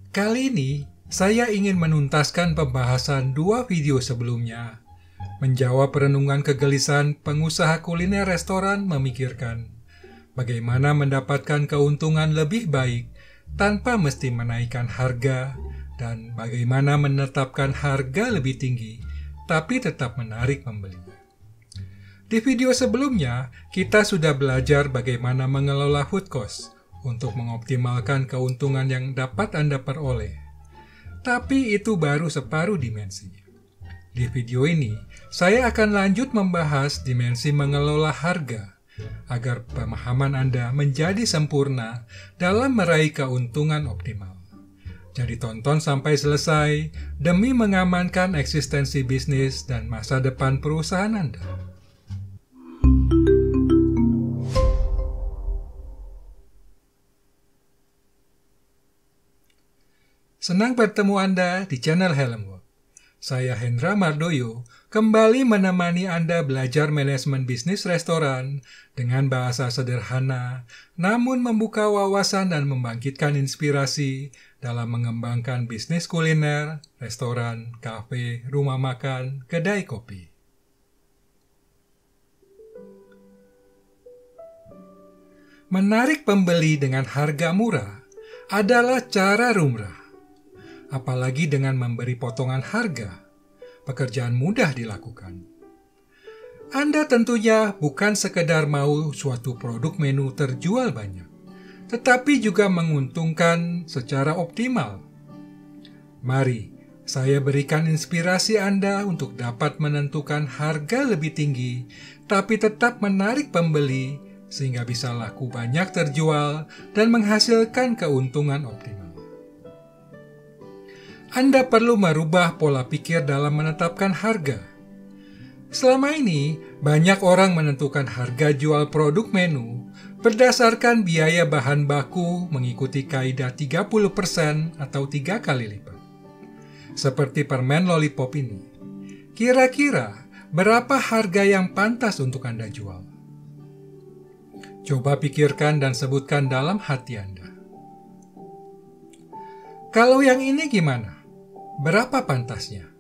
Kali ini, saya ingin menuntaskan pembahasan 2 video sebelumnya, menjawab renungan kegelisahan pengusaha kuliner restoran memikirkan bagaimana mendapatkan keuntungan lebih baik tanpa mesti menaikkan harga dan bagaimana menetapkan harga lebih tinggi tapi tetap menarik pembeli. Di video sebelumnya, kita sudah belajar bagaimana mengelola food cost untuk mengoptimalkan keuntungan yang dapat Anda peroleh. Tapi itu baru separuh dimensi. Di video ini, saya akan lanjut membahas dimensi mengelola harga agar pemahaman Anda menjadi sempurna dalam meraih keuntungan optimal. Jadi tonton sampai selesai demi mengamankan eksistensi bisnis dan masa depan perusahaan Anda. Senang bertemu Anda di channel Helm Work. Saya Hendra Mardoyo, kembali menemani Anda belajar manajemen bisnis restoran dengan bahasa sederhana, namun membuka wawasan dan membangkitkan inspirasi dalam mengembangkan bisnis kuliner, restoran, kafe, rumah makan, kedai kopi. Menarik pembeli dengan harga murah adalah cara lumrah. Apalagi dengan memberi potongan harga, pekerjaan mudah dilakukan. Anda tentunya bukan sekedar mau suatu produk menu terjual banyak, tetapi juga menguntungkan secara optimal. Mari, saya berikan inspirasi Anda untuk dapat menentukan harga lebih tinggi, tapi tetap menarik pembeli, sehingga bisa laku banyak terjual dan menghasilkan keuntungan optimal. Anda perlu merubah pola pikir dalam menetapkan harga. Selama ini, banyak orang menentukan harga jual produk menu berdasarkan biaya bahan baku mengikuti kaidah 30% atau 3 kali lipat. Seperti permen lollipop ini. Kira-kira berapa harga yang pantas untuk Anda jual? Coba pikirkan dan sebutkan dalam hati Anda. Kalau yang ini gimana? Berapa pantasnya?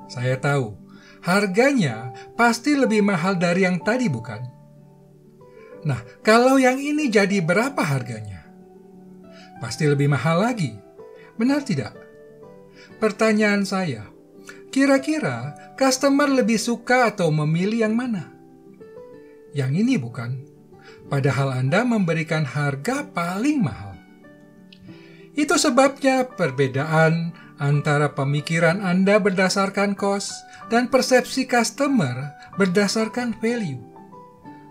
Saya tahu, harganya pasti lebih mahal dari yang tadi, bukan? Nah, kalau yang ini jadi berapa harganya? Pasti lebih mahal lagi, benar tidak? Pertanyaan saya, kira-kira customer lebih suka atau memilih yang mana? Yang ini bukan? Padahal Anda memberikan harga paling mahal. Itu sebabnya perbedaan antara pemikiran Anda berdasarkan cost dan persepsi customer berdasarkan value.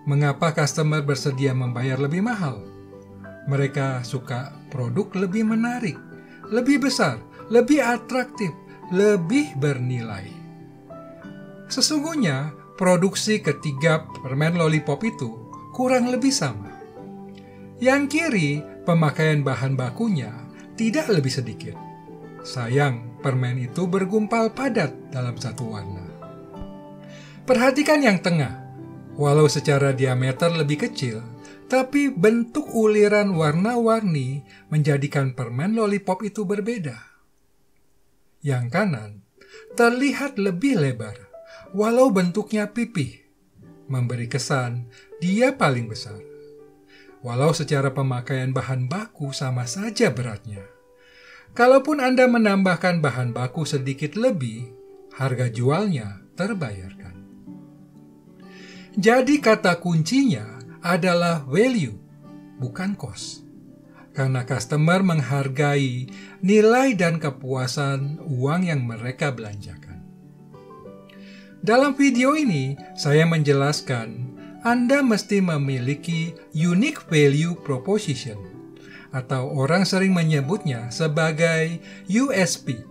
Mengapa customer bersedia membayar lebih mahal? Mereka suka produk lebih menarik, lebih besar, lebih atraktif, lebih bernilai. Sesungguhnya, produksi ketiga permen lollipop itu kurang lebih sama. Yang kiri, pemakaian bahan bakunya tidak lebih sedikit. Sayang, permen itu bergumpal padat dalam satu warna. Perhatikan yang tengah. Walau secara diameter lebih kecil, tapi bentuk uliran warna-warni menjadikan permen lollipop itu berbeda. Yang kanan terlihat lebih lebar, walau bentuknya pipih, memberi kesan dia paling besar. Walau secara pemakaian bahan baku sama saja beratnya. Kalaupun Anda menambahkan bahan baku sedikit lebih, harga jualnya terbayarkan. Jadi kata kuncinya adalah value, bukan cost. Karena customer menghargai nilai dan kepuasan uang yang mereka belanjakan. Dalam video ini, saya menjelaskan Anda mesti memiliki unique value proposition, atau orang sering menyebutnya sebagai USP,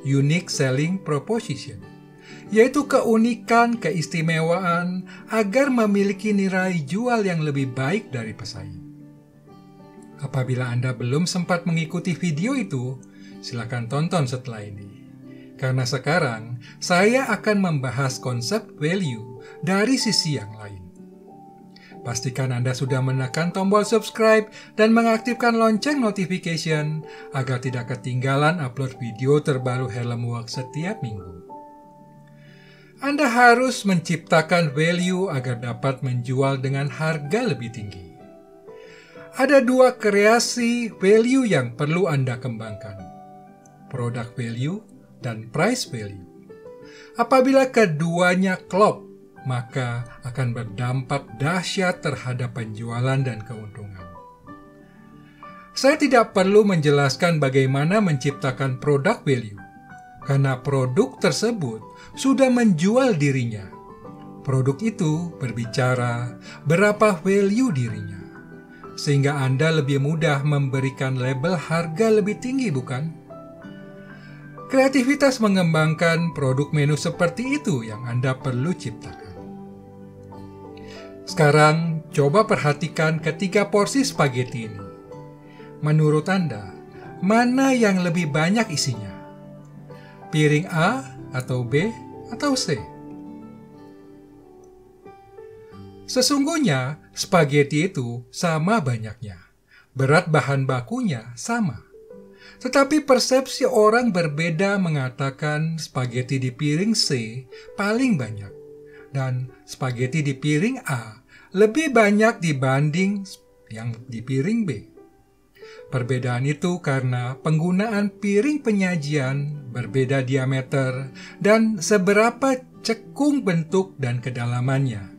Unique Selling Proposition, yaitu keunikan, keistimewaan agar memiliki nilai jual yang lebih baik dari pesaing. Apabila Anda belum sempat mengikuti video itu, silakan tonton setelah ini. Karena sekarang saya akan membahas konsep value dari sisi yang lain. Pastikan Anda sudah menekan tombol subscribe dan mengaktifkan lonceng notification agar tidak ketinggalan upload video terbaru Helm Work setiap minggu. Anda harus menciptakan value agar dapat menjual dengan harga lebih tinggi. Ada dua kreasi value yang perlu Anda kembangkan, product value dan price value. Apabila keduanya klop, maka akan berdampak dahsyat terhadap penjualan dan keuntungan. Saya tidak perlu menjelaskan bagaimana menciptakan product value, karena produk tersebut sudah menjual dirinya. Produk itu berbicara berapa value dirinya, sehingga Anda lebih mudah memberikan label harga lebih tinggi, bukan? Kreativitas mengembangkan produk menu seperti itu yang Anda perlu ciptakan. Sekarang, coba perhatikan ketiga porsi spaghetti ini. Menurut Anda, mana yang lebih banyak isinya? Piring A atau B atau C? Sesungguhnya, spaghetti itu sama banyaknya. Berat bahan bakunya sama. Tetapi persepsi orang berbeda mengatakan spaghetti di piring C paling banyak. Dan spaghetti di piring A lebih banyak dibanding yang di piring B. Perbedaan itu karena penggunaan piring penyajian berbeda diameter dan seberapa cekung bentuk dan kedalamannya.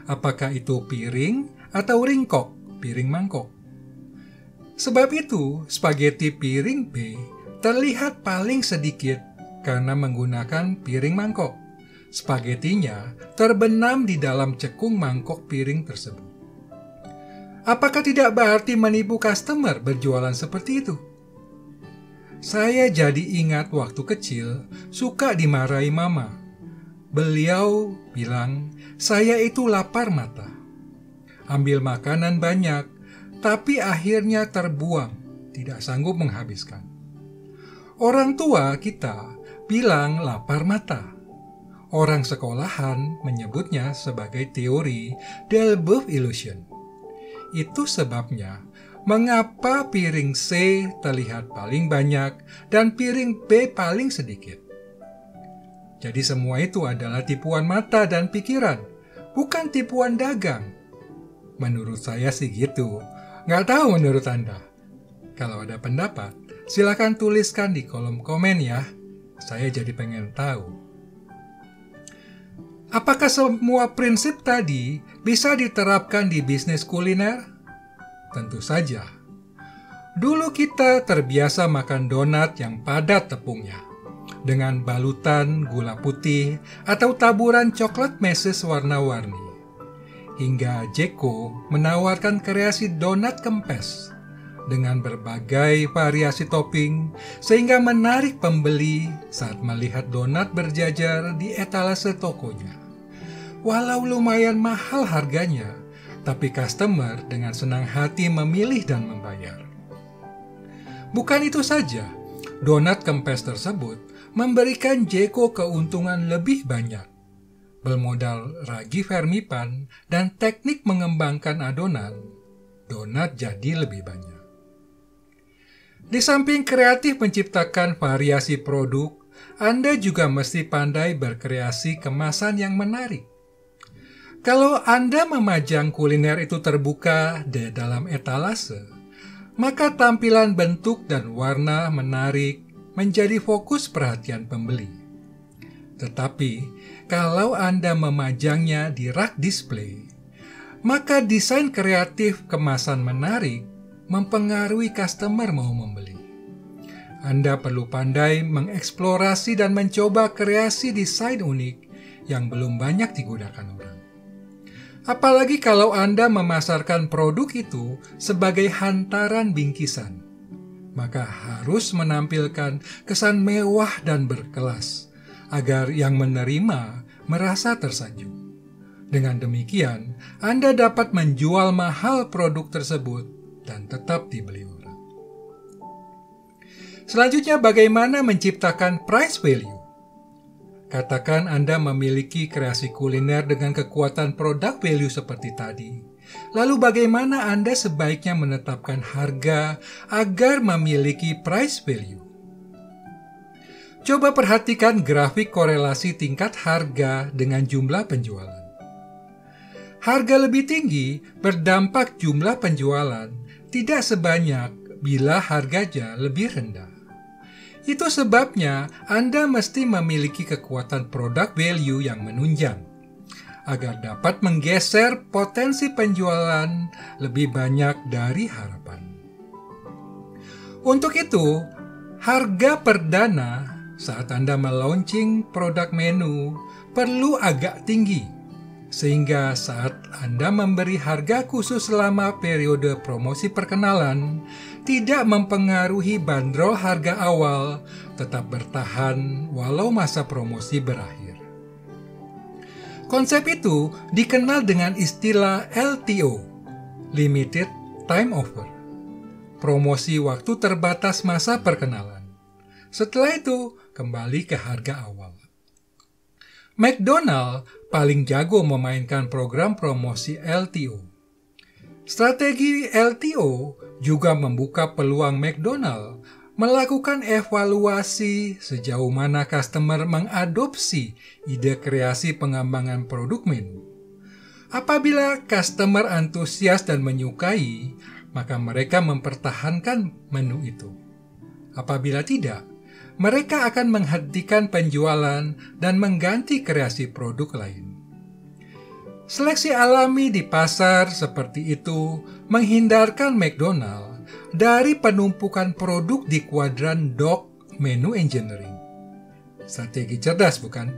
Apakah itu piring atau ringkok, piring mangkok? Sebab itu, spaghetti piring B terlihat paling sedikit karena menggunakan piring mangkok. Spagettinya terbenam di dalam cekung mangkok piring tersebut. Apakah tidak berarti menipu customer berjualan seperti itu? Saya jadi ingat waktu kecil suka dimarahi mama. Beliau bilang, saya itu lapar mata. Ambil makanan banyak, tapi akhirnya terbuang, tidak sanggup menghabiskan. Orang tua kita bilang lapar mata. Orang sekolahan menyebutnya sebagai teori Delboeuf illusion. Itu sebabnya mengapa piring C terlihat paling banyak dan piring B paling sedikit. Jadi semua itu adalah tipuan mata dan pikiran, bukan tipuan dagang. Menurut saya sih gitu. Nggak tahu menurut Anda. Kalau ada pendapat, silakan tuliskan di kolom komen ya. Saya jadi pengen tahu. Apakah semua prinsip tadi bisa diterapkan di bisnis kuliner? Tentu saja. Dulu kita terbiasa makan donat yang padat tepungnya, dengan balutan gula putih atau taburan coklat meses warna-warni. Hingga Jeko menawarkan kreasi donat kempes dengan berbagai variasi topping sehingga menarik pembeli saat melihat donat berjajar di etalase tokonya. Walau lumayan mahal harganya, tapi customer dengan senang hati memilih dan membayar. Bukan itu saja, donat kempes tersebut memberikan Jeko keuntungan lebih banyak. Bermodal ragi vermipan dan teknik mengembangkan adonan, donat jadi lebih banyak. Di samping kreatif menciptakan variasi produk, Anda juga mesti pandai berkreasi kemasan yang menarik. Kalau Anda memajang kuliner itu terbuka di dalam etalase, maka tampilan bentuk dan warna menarik menjadi fokus perhatian pembeli. Tetapi, kalau Anda memajangnya di rak display, maka desain kreatif kemasan menarik mempengaruhi customer mau membeli. Anda perlu pandai mengeksplorasi dan mencoba kreasi desain unik yang belum banyak digunakan orang. Apalagi kalau Anda memasarkan produk itu sebagai hantaran bingkisan, maka harus menampilkan kesan mewah dan berkelas, agar yang menerima merasa tersanjung. Dengan demikian, Anda dapat menjual mahal produk tersebut dan tetap dibeli orang. Selanjutnya, bagaimana menciptakan price value? Katakan Anda memiliki kreasi kuliner dengan kekuatan product value seperti tadi, Lalu bagaimana Anda sebaiknya menetapkan harga agar memiliki price value? Coba perhatikan grafik korelasi tingkat harga dengan jumlah penjualan. Harga lebih tinggi berdampak jumlah penjualan tidak sebanyak bila harganya lebih rendah. Itu sebabnya Anda mesti memiliki kekuatan product value yang menunjang agar dapat menggeser potensi penjualan lebih banyak dari harapan. Untuk itu, harga perdana saat Anda melaunching produk menu perlu agak tinggi, sehingga saat Anda memberi harga khusus selama periode promosi perkenalan, tidak mempengaruhi bandrol harga awal tetap bertahan walau masa promosi berakhir. Konsep itu dikenal dengan istilah LTO, Limited Time Offer, promosi waktu terbatas masa perkenalan. Setelah itu, kembali ke harga awal. McDonald paling jago memainkan program promosi LTO. Strategi LTO juga membuka peluang McDonald melakukan evaluasi sejauh mana customer mengadopsi ide kreasi pengembangan produk menu. Apabila customer antusias dan menyukai, maka mereka mempertahankan menu itu. Apabila tidak, mereka akan menghentikan penjualan dan mengganti kreasi produk lain. Seleksi alami di pasar seperti itu menghindarkan McDonald dari penumpukan produk di kuadran dock menu engineering. Strategi cerdas, bukan?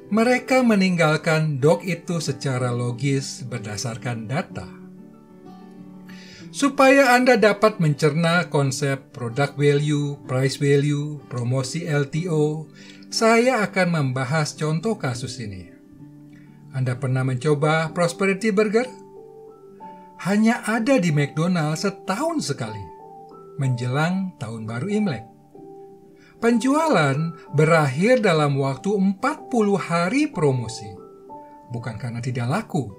Mereka meninggalkan dock itu secara logis berdasarkan data. Supaya Anda dapat mencerna konsep product value, price value, promosi LTO, saya akan membahas contoh kasus ini. Anda pernah mencoba Prosperity Burger? Hanya ada di McDonald setahun sekali, menjelang Tahun Baru Imlek. Penjualan berakhir dalam waktu 40 hari promosi. Bukan karena tidak laku,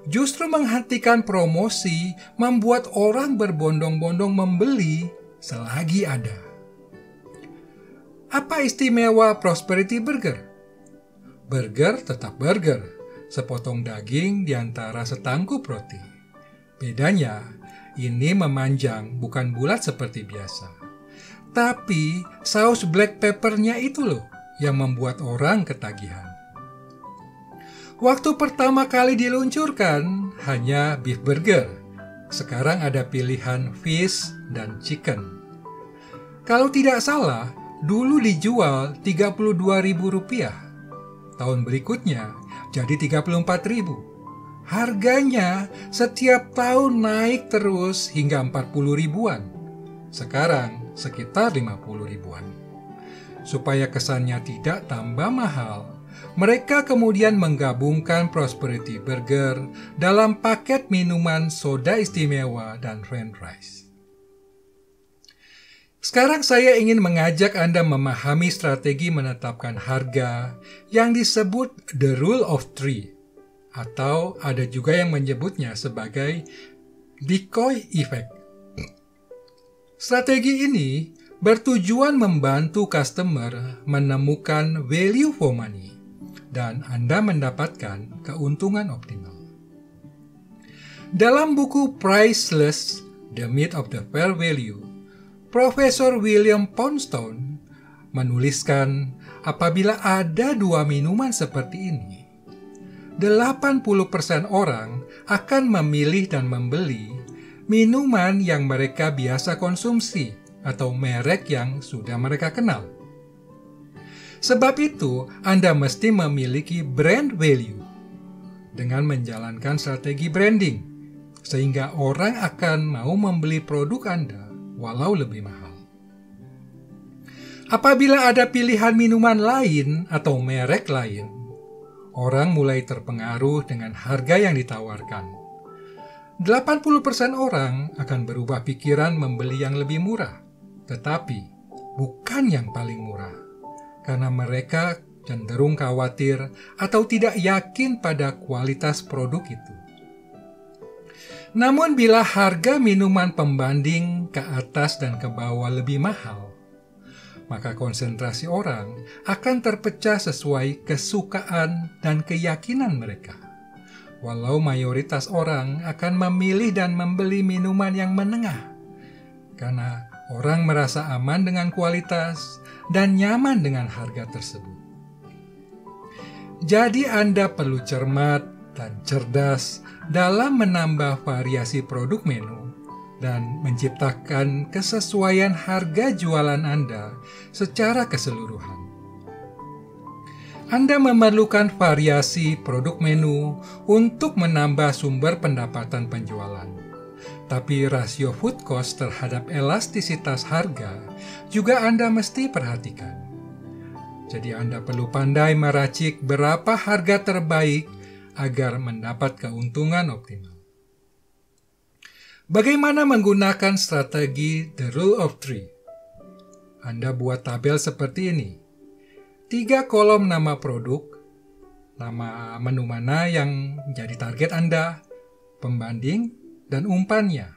justru menghentikan promosi membuat orang berbondong-bondong membeli selagi ada. Apa istimewa Prosperity Burger? Burger tetap burger, sepotong daging di antara setangkup roti. Bedanya, ini memanjang, bukan bulat seperti biasa. Tapi saus black peppernya itu loh yang membuat orang ketagihan. Waktu pertama kali diluncurkan hanya beef burger. Sekarang ada pilihan fish dan chicken. Kalau tidak salah, dulu dijual Rp32.000. Tahun berikutnya jadi Rp34.000. Harganya setiap tahun naik terus hingga 40 ribuan. Sekarang sekitar 50 ribuan. Supaya kesannya tidak tambah mahal, mereka kemudian menggabungkan Prosperity Burger dalam paket minuman soda istimewa dan french fries. Sekarang saya ingin mengajak Anda memahami strategi menetapkan harga yang disebut The Rule of Three, atau ada juga yang menyebutnya sebagai decoy effect. Strategi ini bertujuan membantu customer menemukan value for money dan Anda mendapatkan keuntungan optimal. Dalam buku Priceless, The Myth of the Fair Value, Profesor William Poundstone menuliskan apabila ada dua minuman seperti ini, 80% orang akan memilih dan membeli minuman yang mereka biasa konsumsi atau merek yang sudah mereka kenal. Sebab itu, Anda mesti memiliki brand value dengan menjalankan strategi branding, sehingga orang akan mau membeli produk Anda walau lebih mahal. Apabila ada pilihan minuman lain atau merek lain, orang mulai terpengaruh dengan harga yang ditawarkan. 80% orang akan berubah pikiran membeli yang lebih murah, tetapi bukan yang paling murah, karena mereka cenderung khawatir atau tidak yakin pada kualitas produk itu. Namun bila harga minuman pembanding ke atas dan ke bawah lebih mahal, maka konsentrasi orang akan terpecah sesuai kesukaan dan keyakinan mereka. Walau mayoritas orang akan memilih dan membeli minuman yang menengah, karena orang merasa aman dengan kualitas dan nyaman dengan harga tersebut. Jadi Anda perlu cermat dan cerdas dalam menambah variasi produk menu dan menciptakan kesesuaian harga jualan Anda secara keseluruhan. Anda memerlukan variasi produk menu untuk menambah sumber pendapatan penjualan. Tapi rasio food cost terhadap elastisitas harga juga Anda mesti perhatikan. Jadi Anda perlu pandai meracik berapa harga terbaik agar mendapat keuntungan optimal. Bagaimana menggunakan strategi The Rule of Three? Anda buat tabel seperti ini. 3 kolom nama produk, nama menu mana yang jadi target Anda, pembanding, dan umpannya.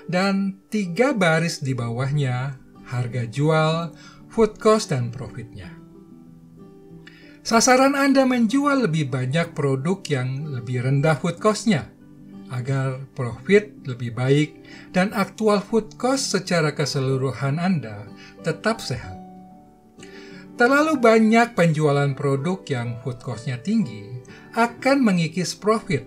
Dan 3 baris di bawahnya, harga jual, food cost, dan profitnya. Sasaran Anda menjual lebih banyak produk yang lebih rendah food cost-nya, agar profit lebih baik dan aktual food cost secara keseluruhan Anda tetap sehat. Terlalu banyak penjualan produk yang food cost-nya tinggi akan mengikis profit.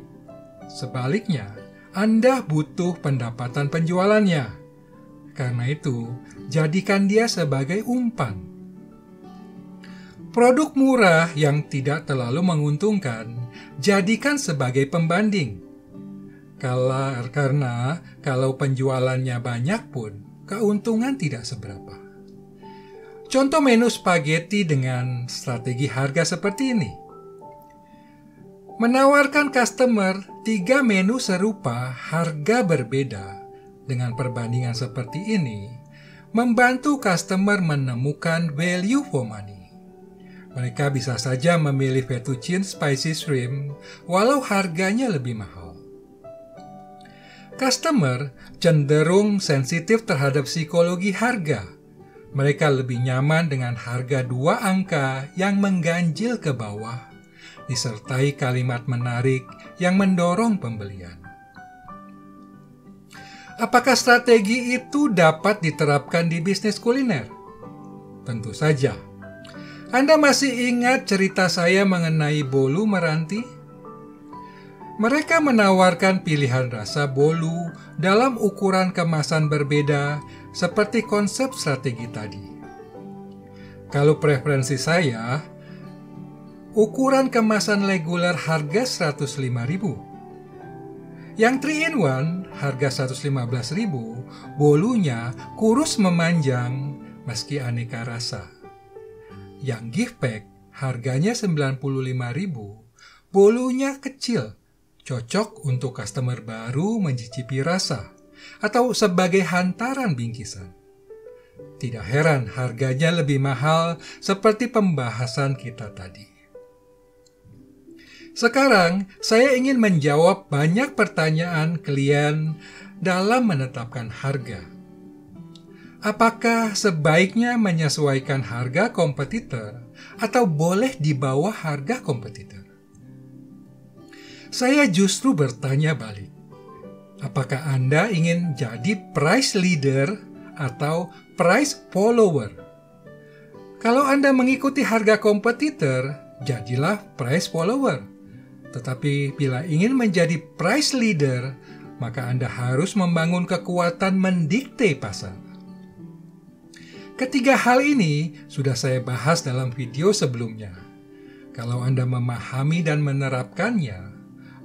Sebaliknya, Anda butuh pendapatan penjualannya. Karena itu, jadikan dia sebagai umpan. Produk murah yang tidak terlalu menguntungkan, jadikan sebagai pembanding. Karena kalau penjualannya banyak pun, keuntungan tidak seberapa. Contoh menu spaghetti dengan strategi harga seperti ini. Menawarkan customer 3 menu serupa harga berbeda dengan perbandingan seperti ini, membantu customer menemukan value for money. Mereka bisa saja memilih fettuccine spicy shrimp walau harganya lebih mahal. Customer cenderung sensitif terhadap psikologi harga. Mereka lebih nyaman dengan harga 2 angka yang mengganjil ke bawah, disertai kalimat menarik yang mendorong pembelian. Apakah strategi itu dapat diterapkan di bisnis kuliner? Tentu saja. Anda masih ingat cerita saya mengenai bolu meranti? Mereka menawarkan pilihan rasa bolu dalam ukuran kemasan berbeda seperti konsep strategi tadi. Kalau preferensi saya, ukuran kemasan reguler harga 105.000. Yang 3-in-1 harga 115.000, bolunya kurus memanjang meski aneka rasa. Yang gift pack harganya 95.000, bolunya kecil, cocok untuk customer baru mencicipi rasa atau sebagai hantaran bingkisan. Tidak heran harganya lebih mahal seperti pembahasan kita tadi. Sekarang saya ingin menjawab banyak pertanyaan klien dalam menetapkan harga. Apakah sebaiknya menyesuaikan harga kompetitor atau boleh di bawah harga kompetitor? Saya justru bertanya balik. Apakah Anda ingin jadi price leader atau price follower? Kalau Anda mengikuti harga kompetitor, jadilah price follower. Tetapi bila ingin menjadi price leader, maka Anda harus membangun kekuatan mendikte pasar. Ketiga hal ini sudah saya bahas dalam video sebelumnya. Kalau Anda memahami dan menerapkannya,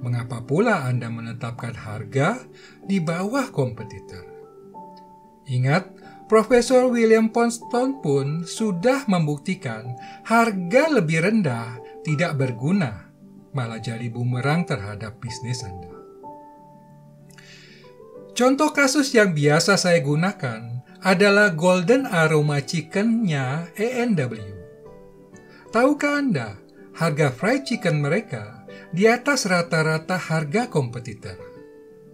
mengapa pula Anda menetapkan harga di bawah kompetitor? Ingat, Profesor William Poundstone pun sudah membuktikan harga lebih rendah tidak berguna, malah jadi bumerang terhadap bisnis Anda. Contoh kasus yang biasa saya gunakan adalah Golden Aroma Chicken-nya A&W. Tahukah Anda, harga fried chicken mereka di atas rata-rata harga kompetitor.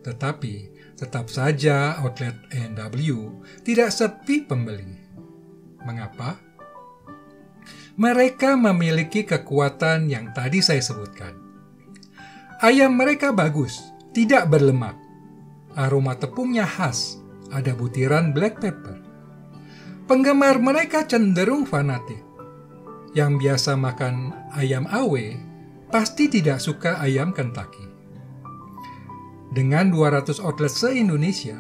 Tetapi tetap saja outlet A&W tidak sepi pembeli. Mengapa? Mereka memiliki kekuatan yang tadi saya sebutkan. Ayam mereka bagus, tidak berlemak. Aroma tepungnya khas, ada butiran black pepper. Penggemar mereka cenderung fanatik. Yang biasa makan ayam AW, pasti tidak suka ayam Kentucky. Dengan 200 outlet se-Indonesia,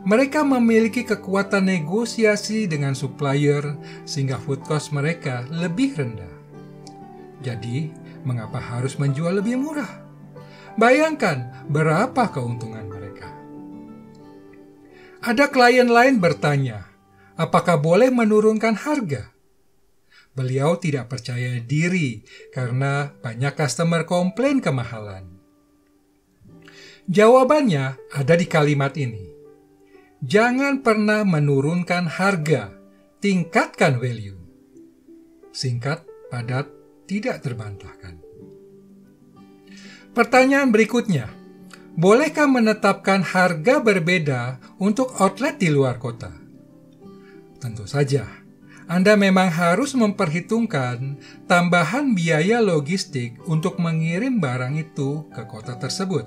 mereka memiliki kekuatan negosiasi dengan supplier sehingga food cost mereka lebih rendah. Jadi, mengapa harus menjual lebih murah? Bayangkan berapa keuntungan mereka. Ada klien lain bertanya, apakah boleh menurunkan harga? Beliau tidak percaya diri karena banyak customer komplain kemahalan. Jawabannya ada di kalimat ini. Jangan pernah menurunkan harga, tingkatkan value. Singkat, padat, tidak terbantahkan. Pertanyaan berikutnya, bolehkah menetapkan harga berbeda untuk outlet di luar kota? Tentu saja, Anda memang harus memperhitungkan tambahan biaya logistik untuk mengirim barang itu ke kota tersebut.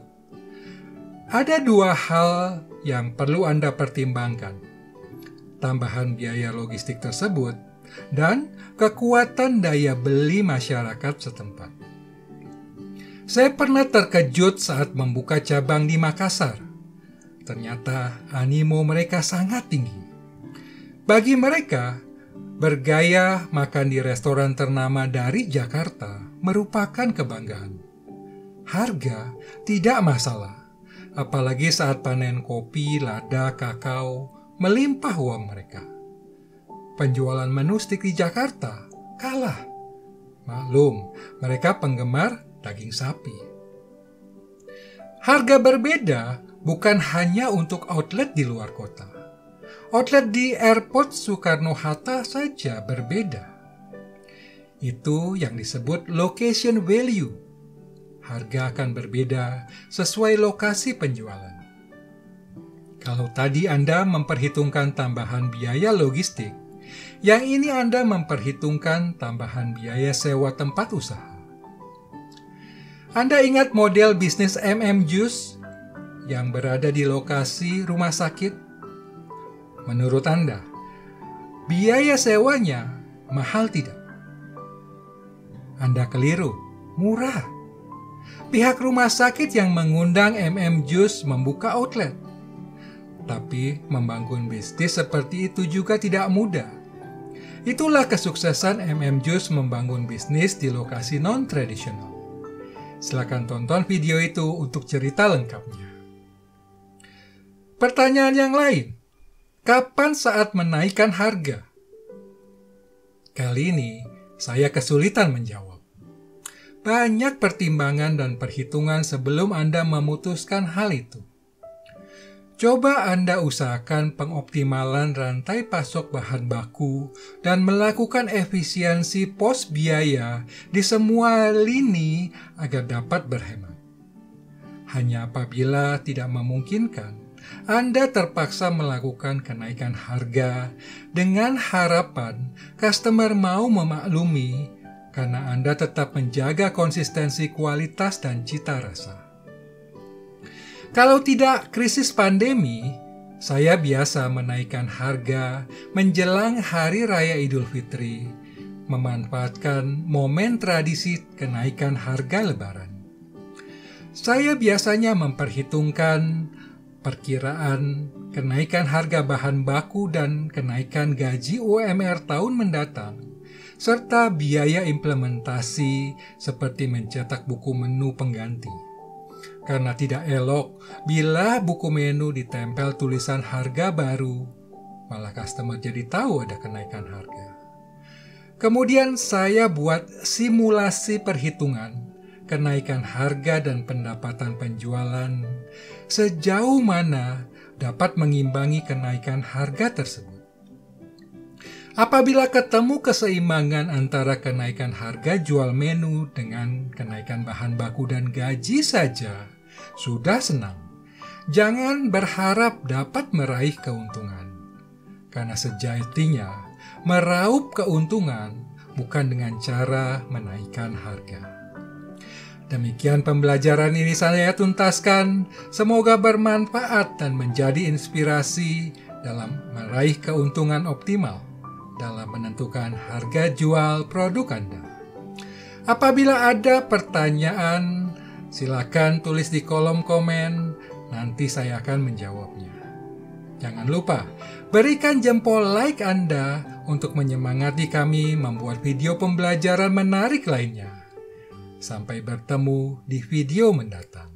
Ada dua hal yang perlu Anda pertimbangkan. Tambahan biaya logistik tersebut dan kekuatan daya beli masyarakat setempat. Saya pernah terkejut saat membuka cabang di Makassar. Ternyata animo mereka sangat tinggi. Bagi mereka, bergaya makan di restoran ternama dari Jakarta merupakan kebanggaan. Harga tidak masalah, apalagi saat panen kopi, lada, kakao melimpah uang mereka. Penjualan menu stik di Jakarta kalah. Maklum, mereka penggemar daging sapi. Harga berbeda bukan hanya untuk outlet di luar kota. Outlet di Airport Soekarno-Hatta saja berbeda. Itu yang disebut location value. Harga akan berbeda sesuai lokasi penjualan. Kalau tadi Anda memperhitungkan tambahan biaya logistik, yang ini Anda memperhitungkan tambahan biaya sewa tempat usaha. Anda ingat model bisnis Juice yang berada di lokasi rumah sakit? Menurut Anda, biaya sewanya mahal tidak? Anda keliru, murah. Pihak rumah sakit yang mengundang Juice membuka outlet. Tapi membangun bisnis seperti itu juga tidak mudah. Itulah kesuksesan Juice membangun bisnis di lokasi non-tradisional. Silakan tonton video itu untuk cerita lengkapnya. Pertanyaan yang lain, kapan saat menaikkan harga? Kali ini saya kesulitan menjawab. Banyak pertimbangan dan perhitungan sebelum Anda memutuskan hal itu. Coba Anda usahakan pengoptimalan rantai pasok bahan baku dan melakukan efisiensi pos biaya di semua lini agar dapat berhemat. Hanya apabila tidak memungkinkan, Anda terpaksa melakukan kenaikan harga dengan harapan customer mau memaklumi karena Anda tetap menjaga konsistensi kualitas dan cita rasa. Kalau tidak krisis pandemi, saya biasa menaikkan harga menjelang Hari Raya Idul Fitri, memanfaatkan momen tradisi kenaikan harga Lebaran. Saya biasanya memperhitungkan perkiraan kenaikan harga bahan baku dan kenaikan gaji UMR tahun mendatang, serta biaya implementasi seperti mencetak buku menu pengganti. Karena tidak elok bila buku menu ditempel tulisan harga baru, malah customer jadi tahu ada kenaikan harga. Kemudian saya buat simulasi perhitungan kenaikan harga dan pendapatan penjualan sejauh mana dapat mengimbangi kenaikan harga tersebut. Apabila ketemu keseimbangan antara kenaikan harga jual menu dengan kenaikan bahan baku dan gaji saja, sudah senang. jangan berharap dapat meraih keuntungan. Karena sejatinya, meraup keuntungan bukan dengan cara menaikkan harga. Demikian pembelajaran ini saya tuntaskan. Semoga bermanfaat dan menjadi inspirasi dalam meraih keuntungan optimal dalam menentukan harga jual produk Anda. Apabila ada pertanyaan, silakan tulis di kolom komen. Nanti saya akan menjawabnya. Jangan lupa berikan jempol like Anda untuk menyemangati kami membuat video pembelajaran menarik lainnya. Sampai bertemu di video mendatang.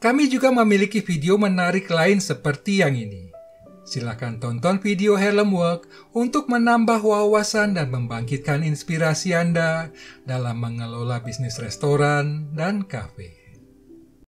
Kami juga memiliki video menarik lain seperti yang ini. Silakan tonton video Harlem Work untuk menambah wawasan dan membangkitkan inspirasi Anda dalam mengelola bisnis restoran dan kafe.